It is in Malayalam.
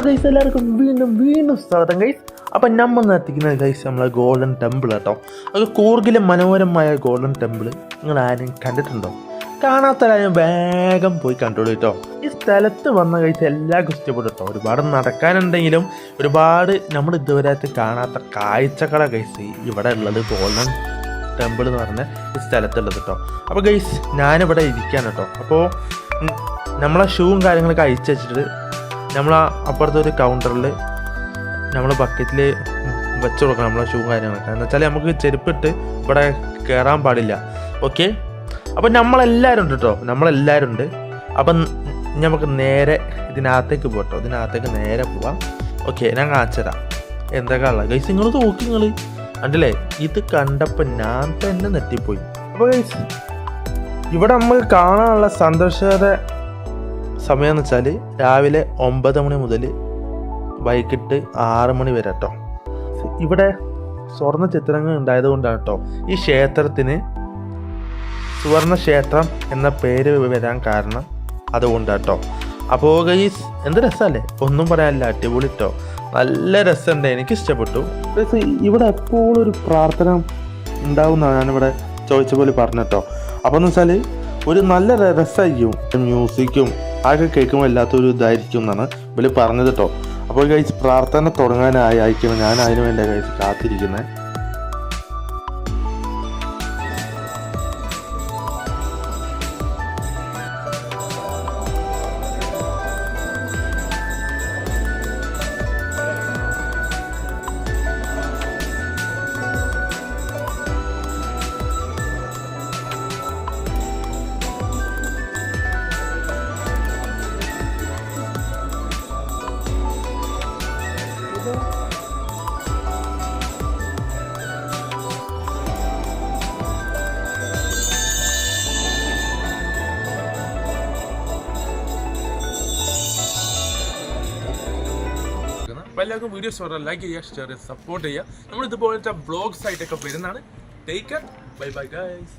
ഗൈസ് എല്ലാവർക്കും വീണ്ടും സ്വാഗതം ഗൈസ്. അപ്പം നമ്മൾ എത്തിക്കുന്നത് ഗൈസ് നമ്മളെ ഗോൾഡൻ ടെമ്പിൾ കേട്ടോ. അത് കൂർഗിലെ മനോഹരമായ ഗോൾഡൻ ടെമ്പിൾ നിങ്ങൾ ആരും കണ്ടിട്ടുണ്ടോ? കാണാത്തവരാരും വേഗം പോയി കണ്ടോളൂ കേട്ടോ. ഈ സ്ഥലത്ത് വന്ന ഗൈസ് എല്ലാവർക്കും ഇഷ്ടപ്പെടും കേട്ടോ. ഒരുപാട് നടക്കാനുണ്ടെങ്കിലും ഒരുപാട് നമ്മൾ ഇതുവരെയായിട്ട് കാണാത്ത കാഴ്ചകളാണ് ഗൈസ് ഇവിടെ ഉള്ളത്. ഗോൾഡൻ ടെമ്പിൾ എന്ന് പറഞ്ഞ ഈ സ്ഥലത്തുള്ളത് കേട്ടോ. അപ്പോൾ ഗൈസ് ഞാനിവിടെ ഇരിക്കുകയാണ് കേട്ടോ. അപ്പോൾ നമ്മളെ ഷൂവും കാര്യങ്ങളൊക്കെ അയച്ചു വെച്ചിട്ട് നമ്മൾ അപ്പുറത്തെ ഒരു കൗണ്ടറിൽ നമ്മൾ ബക്കറ്റിൽ വെച്ച് കൊടുക്കണം നമ്മളെ ഷൂ കാര്യങ്ങളൊക്കെ. എന്ന് വെച്ചാൽ നമുക്ക് ചെരുപ്പിട്ട് ഇവിടെ കയറാൻ പാടില്ല. ഓക്കെ, അപ്പം നമ്മളെല്ലാവരും ഉണ്ട് കേട്ടോ, നമ്മളെല്ലാവരും ഉണ്ട്. അപ്പം നമുക്ക് നേരെ ഇതിനകത്തേക്ക് പോട്ടോ, ഇതിനകത്തേക്ക് നേരെ പോവാം. ഓക്കെ, ഞാൻ കാണിച്ചു തരാം എന്തൊക്കെ ഉള്ളത്. ഗൈസ് നിങ്ങൾ നോക്കി, നിങ്ങൾ കണ്ടില്ലേ? ഇത് കണ്ടപ്പോൾ ഞാൻ തന്നെ നെറ്റിപ്പോയി. അപ്പോൾ ഗൈസ് ഇവിടെ നമ്മൾ കാണാനുള്ള സന്ദർശകരുടെ സമയം എന്ന് വെച്ചാൽ രാവിലെ 9 മണി മുതൽ വൈകിട്ട് 6 മണി വരെ കേട്ടോ. ഇവിടെ സ്വർണ്ണ ചിത്രങ്ങൾ ഉണ്ടായത് കൊണ്ടാണ് കേട്ടോ ഈ ക്ഷേത്രത്തിന് സുവർണ ക്ഷേത്രം എന്ന പേര് വരാൻ കാരണം അതുകൊണ്ടാണ് കേട്ടോ. അപ്പോൾ ഗൈസ് എന്ത് രസമല്ലേ, ഒന്നും പറയാനില്ല, അടിപൊളി കേട്ടോ, നല്ല രസമുണ്ട്, എനിക്ക് ഇഷ്ടപ്പെട്ടു. ഇവിടെ എപ്പോഴും ഒരു പ്രാർത്ഥന ഉണ്ടാവുമെന്നാണ് ഞാനിവിടെ ചോദിച്ച പോലെ പറഞ്ഞു കേട്ടോ. അപ്പോൾ എന്ന് വെച്ചാൽ ഒരു നല്ല രസമായിരിക്കും, മ്യൂസിക്കും ആകെ കേൾക്കുമ്പോൾ എല്ലാത്തൊരു ഇതായിരിക്കും എന്നാണ് ഇവർ പറഞ്ഞത് കേട്ടോ. അപ്പോൾ ഗൈസ് പ്രാർത്ഥന തുടങ്ങാനായി അയക്കണം, ഞാൻ അതിനു വേണ്ടി ഗൈസ് കാത്തിരിക്കുന്നത്. എല്ലാവർക്കും വീഡിയോസ് പറഞ്ഞാൽ ലൈക്ക് ചെയ്യുക, ഷെയർ ചെയ്യുക, സപ്പോർട്ട് ചെയ്യുക. നമ്മൾ ഇതുപോലത്തെ ബ്ലോഗ്സ് ആയിട്ടൊക്കെ വരുന്നതാണ്. Take care, bye bye guys.